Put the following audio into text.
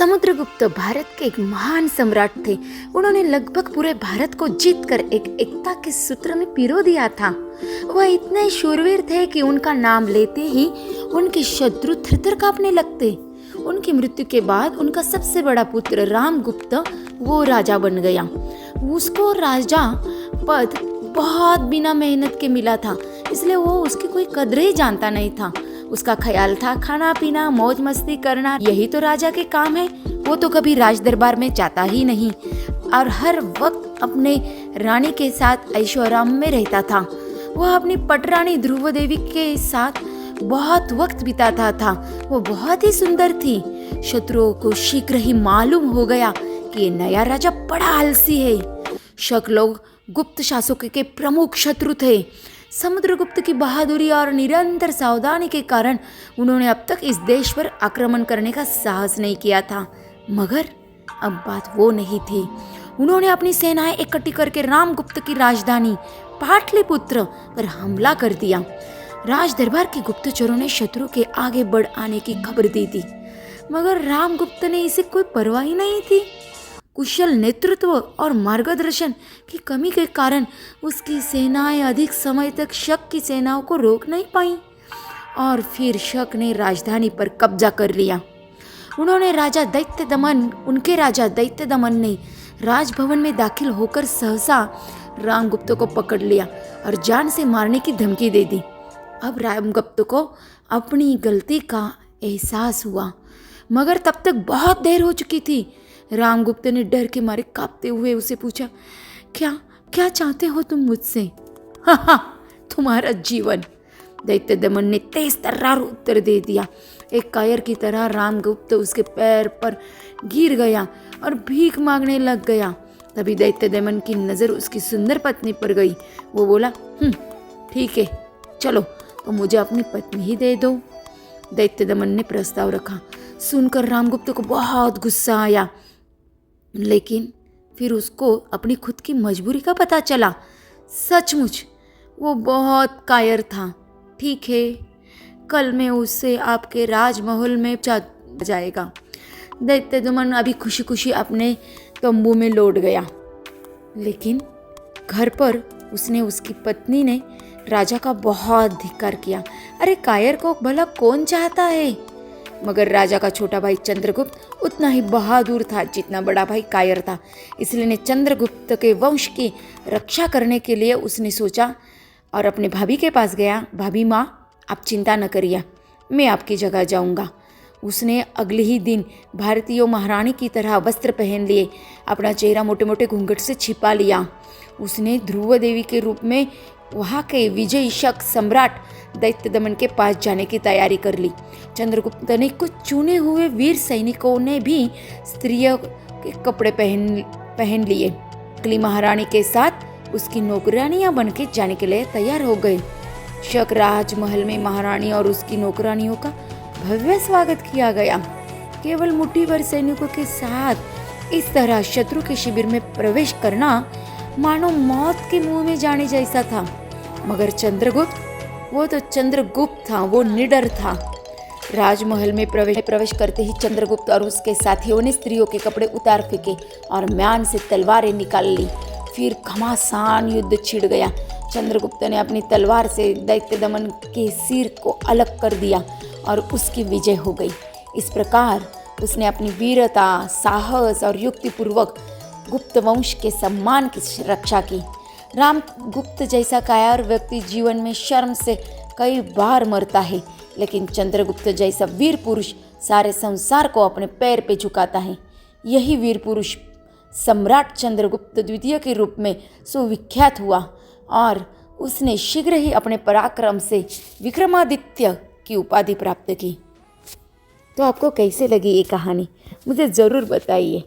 समुद्रगुप्त भारत के एक महान सम्राट थे। उन्होंने लगभग पूरे भारत को जीतकर एक एकता के सूत्र में पिरो दिया था। वह इतने शूरवीर थे कि उनका नाम लेते ही उनके शत्रु थरथर कांपने लगते। उनकी मृत्यु के बाद उनका सबसे बड़ा पुत्र रामगुप्त वो राजा बन गया। उसको राजा पद बहुत बिना मेहनत के मिला था, इसलिए वो उसकी कोई कदर ही जानता नहीं था। उसका ख्याल था खाना पीना मौज मस्ती करना, यही तो राजा के काम है। वो तो कभी राज दरबार में जाता ही नहीं और हर वक्त अपने रानी के साथ ऐशो आराम में रहता था। वह अपनी पटरानी ध्रुव देवी के साथ बहुत वक्त बिताता था। वो बहुत ही सुंदर थी। शत्रुओं को शीघ्र ही मालूम हो गया कि ये नया राजा बड़ा आलसी है। शक लोग गुप्त शासकों के प्रमुख शत्रु थे। समुद्रगुप्त की बहादुरी और निरंतर सावधानी के कारण उन्होंने अब तक इस देश पर आक्रमण करने का साहस नहीं किया था। मगर अब बात वो नहीं थी। उन्होंने अपनी सेनाएं इकट्ठी करके रामगुप्त की राजधानी पाटलिपुत्र पर हमला कर दिया। राज दरबार के गुप्तचरों ने शत्रु के आगे बढ़ आने की खबर दी थी, मगर रामगुप्त ने इसे कोई परवाह ही नहीं थी। कुशल नेतृत्व और मार्गदर्शन की कमी के कारण उसकी सेनाएं अधिक समय तक शक की सेनाओं को रोक नहीं पाईं और फिर शक ने राजधानी पर कब्जा कर लिया। उनके राजा दैत्य दमन ने राजभवन में दाखिल होकर सहसा रामगुप्त को पकड़ लिया और जान से मारने की धमकी दे दी। अब रामगुप्त को अपनी गलती का एहसास हुआ, मगर तब तक बहुत देर हो चुकी थी। रामगुप्त ने डर के मारे कांपते हुए उसे पूछा, क्या चाहते हो तुम मुझसे? हाँ, तुम्हारा जीवन, दैत्य दमन ने तेज तर्रार उत्तर दे दिया। एक कायर की तरह रामगुप्त उसके पैर पर गिर गया और भीख मांगने लग गया। तभी दैत्य दमन की नज़र उसकी सुंदर पत्नी पर गई। वो बोला, ठीक है, चलो तो मुझे अपनी पत्नी ही दे दो। दैत्य दमन ने प्रस्ताव रखा। सुनकर रामगुप्त को बहुत गुस्सा आया, लेकिन फिर उसको अपनी खुद की मजबूरी का पता चला। सचमुच वो बहुत कायर था। ठीक है, कल मैं उससे आपके राजमहल में जाएगा। दैत्य दमन अभी खुशी खुशी अपने तंबू में लौट गया, लेकिन घर पर उसने उसकी पत्नी ने राजा का बहुत धिक्कार किया। अरे कायर को भला कौन चाहता है? मगर राजा का छोटा भाई चंद्रगुप्त उतना ही बहादुर था जितना बड़ा भाई कायर था। इसलिए ने चंद्रगुप्त के वंश की रक्षा करने के लिए उसने सोचा और अपने भाभी के पास गया। भाभी माँ, आप चिंता न करिए, मैं आपकी जगह जाऊंगा। उसने अगले ही दिन भारतीय महारानी की तरह वस्त्र पहन लिए, अपना चेहरा मोटे मोटे घूंघट से छिपा लिया। उसने ध्रुव देवी के रूप में वहाँ के विजयी शक सम्राट दैत्य दमन के पास जाने की तैयारी कर ली। चंद्रगुप्त ने कुछ चुने हुए वीर सैनिकों ने भी स्त्रियों के कपड़े पहन लिए। अगली महारानी के साथ उसकी नौकरानियां बनके जाने के लिए तैयार हो गए। शक राजमहल में महारानी और उसकी नौकरानियों का भव्य स्वागत किया गया। केवल मुट्ठी भर सैनिकों के साथ इस तरह शत्रु के शिविर में प्रवेश करना मानो मौत के मुंह में जाने जैसा था। मगर चंद्रगुप्त, वो तो चंद्रगुप्त था, वो निडर था। राजमहल में प्रवेश करते ही चंद्रगुप्त और उसके साथियों ने स्त्रियों के कपड़े उतार फेंके और म्यान से तलवारें निकाल ली। फिर घमासान युद्ध छिड़ गया। चंद्रगुप्त ने अपनी तलवार से दैत्य दमन के सिर को अलग कर दिया और उसकी विजय हो गई। इस प्रकार उसने अपनी वीरता, साहस और युक्तिपूर्वक गुप्त वंश के सम्मान की रक्षा की। रामगुप्त जैसा कायर व्यक्ति जीवन में शर्म से कई बार मरता है, लेकिन चंद्रगुप्त जैसा वीर पुरुष सारे संसार को अपने पैर पे झुकाता है। यही वीर पुरुष सम्राट चंद्रगुप्त द्वितीय के रूप में सुविख्यात हुआ और उसने शीघ्र ही अपने पराक्रम से विक्रमादित्य की उपाधि प्राप्त की। तो आपको कैसे लगी ये कहानी, मुझे ज़रूर बताइए।